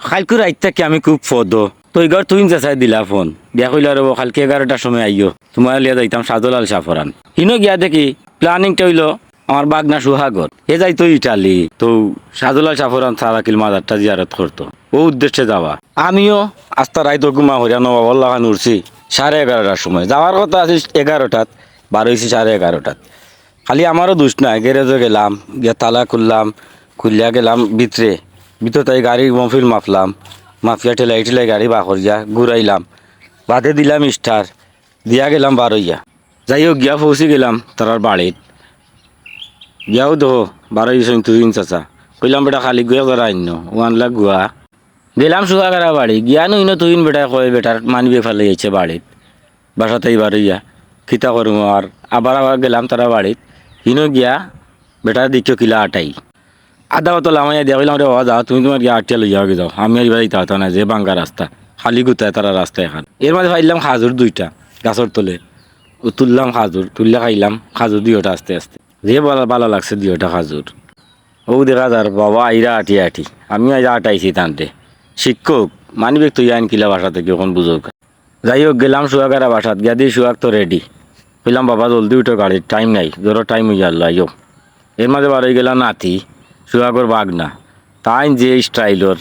কালকে রাত থেকে আমি খুব ফদ তো এগার তুই চেঁচাই দিলা ফোন দিয়া কইলা রব কালকে 11টার সময় আইও তোমার লিয়া যাইতাম সাজলাল সাফরান হিনো গিয়া দেখি প্ল্যানিংটা হইলো আমার বাগনা সুহাগর এ যাইতো ইটালি তো সাজলাল সাফরান সারাকিল মাজারটা জিয়ারত করতো ও উদ্দেশ্যে যাওয়া আমিও আস্তা রাইতো ঘুমা হরিয়া নবাবল্লাহ খান উঠছি 11:30টার সময় যাওয়ার কথা আছে 11টাত বার হয়েছি 11:30টাত খালি আমারও দুষ নাই গ্যারেজে গেলাম গিয়া তালা খুললিয়া গেলাম ভিতরে তাই গাড়ি মফিল মাফলাম মাফিয়া ঠেলাই গাড়ি বাকরিয়া ঘুরাইলাম বাদে দিলাম স্টার দিয়া গেলাম বারইয়া যাই হোক গিয়া পৌঁছে গেলাম তার বাড়িত গিয়াও দেখো 12 তুই চাচা কইলাম বেটা খালি গুয়া করা আইন 1 লাখ গুয়া গেলাম সুহাগারা বাড়ি গিয়া নইন তুই বেটা কয় বেটার মানবে ফেলে যাইছে বাড়িত বাসাতেই বারইয়া খিতা করুম আর আবার গেলাম তারা বাড়িত হিনো গিয়া বেটার দেখিও কিলা আটাই আধা অত লামাইয়া দিয়া কইলাম রে বাবা যাও তুমি তোমার গিয়া আটিয়া লইয়া যাও আমি আর এবার ইতা না যে বাঙ্গা রাস্তা খালি গুতায় তারা রাস্তা এখন এর মাঝে পাইলাম খাজুর 2টা গাছর তলে তুললাম খাজুর তুললে খাইলাম খাজুর 2টা আস্তে আস্তে যে ভালো লাগছে 2টা খাজুর ও দেখা যার বাবা আইরা আটি আমি আইরা আটাইছি টানতে শিক্ষক মানিবেক তুই আইন কিলা বাসা থেকে এখন বুঝোক যাই হোক গেলাম সুহাগারা বাসাত গিয়া দিয়ে সুহাগ তো রেডি কইলাম বাবা জলদি উঠো গাড়ির টাইম নাই ধরো টাইম হইয়া আইও এর মাঝে বার হয়ে গেলাম নাতি সুহাগর বাগনা তাই যে স্টাইলর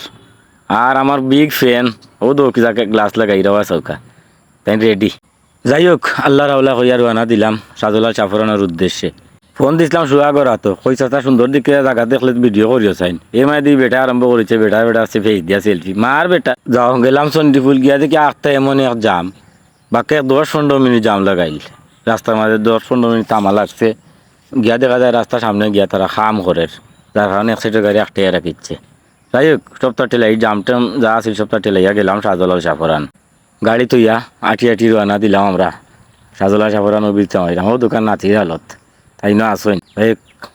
আর আমার বিগ ফ্যান ও দো কি যাকে গ্লাস লাগাই রাওয়া চৌকা তাই রেডি যাই হোক আল্লাহ রাউলা হইয়া রওনা দিলাম সাজলাল সাফরানের উদ্দেশ্যে ফোন দিছিলাম সুহাগর হাতো কইসা তা সুন্দর দিকে জায়গা দেখলে ভিডিও করিও চাইন এ মাই দি বেটা আরম্ভ করেছে বেটা আছে ফেস দিয়া সেলফি মার বেটা যাও গেলাম চন্ডিফুল গিয়া দেখি আখতে এমন এক জাম বাকি 10-15 মিনিট জাম লাগাইল রাস্তার মাঝে 10-15 মিনিট তামা লাগছে গিয়া দেখা যায় রাস্তার সামনে গিয়া তারা খাম করে যার কারণে এক সাইডের গাড়ি একটাই রাখিচ্ছে যাই হোক সপ্তাহ টেলাই জামটাম যা আছিল সপ্তাহ টেলাইয়া গেলাম সাজলাল সাফরান গাড়ি তুইয়া আটি রওনা দিলাম আমরা সাজলাল সাফরান ও বিলতে মাইলাম ও দোকান নাতির হালত তাই না আসইন এই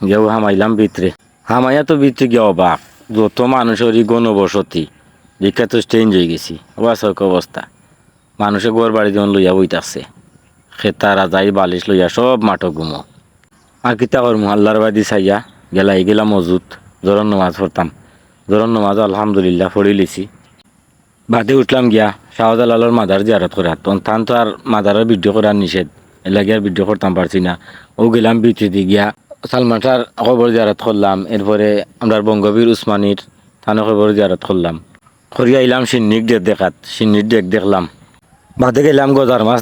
গেও হামাইলাম ভিতরে হামাইয়া তো ভিতরে গিয়ে অবাক যত মানুষেরই গণবসতি দেখে তো চেঞ্জ হয়ে গেছি অবাক অবস্থা মানুষে গোর বাড়ি যেমন লইয়া বইতাছে খেতা রাজাই বালিশ লইয়া সব মাঠো ঘুমো আর কিতা করমু আল্লাহর বাদি চাইয়া গেলাম মজুত জোরন নামাজ পড়তাম জোরন নামাজ আলহামদুলিল্লাহ পড়ি লিছি বাদে উঠলাম গিয়া শাহজালালর মাদার জিয়ারত করে তখন তান তো আর মাদারের ভিডিও করার নিষেধ এলাকি আর ভিডিও করতাম পারছি না ও গেলাম বিচুতি গিয়া সালমানটার খবর জিয়ারত করলাম এরপরে আমরা বঙ্গবীর উসমানীর থানা খবর জিয়ারত করলাম করিয়া আইলাম সিন্নির ডেক দেখলাম বাদে গেলাম গজার মাছ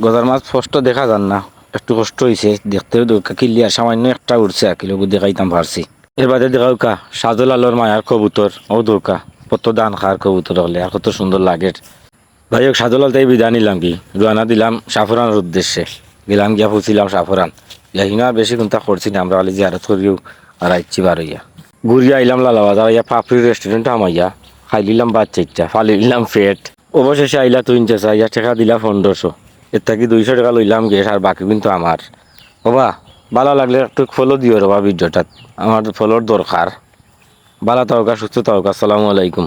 গজার মাছ স্পষ্ট দেখা যান না একটু কষ্ট হয়েছে দেখতেও কিলিয়ার সামান্য একটা উঠছে কিলো দেখাইতাম পারছি এর বাদে দেখাউকা সাজলালর মায়ার কবুতর ও দৌকা কত দান খার কবুতর হলে আর কত সুন্দর লাগে যাই হোক সাজলাল তাই বিদায় নিলাম কি রওনা দিলাম সাফরানের উদ্দেশ্যে গেলাম গিয়া পৌঁছিলাম সাফরান ইয়া বেশি কোনটা করছি না আমরা জিয়ারত করিও আর আইছি বার হইয়া ঘুরিয়া আইলাম লালাবাজার ইয়া পাপড়ি রেস্টুরেন্ট আমাইয়া খাই নিলাম বাচ্চা ফালি নিলাম ফেট অবশেষে আইলা তুই চেঁচা ইয়া টাকা দিলা 1500 এর থাকি 200 টাকা লইলাম গ্যাস আর বাকি কিন্তু আমার বাবা ভালো লাগলে একটু ফলো দিও রে ভিডিওটা আমার ফলোর দরকার ভালো থাকা সুস্থ থাকা আসসালামু আলাইকুম।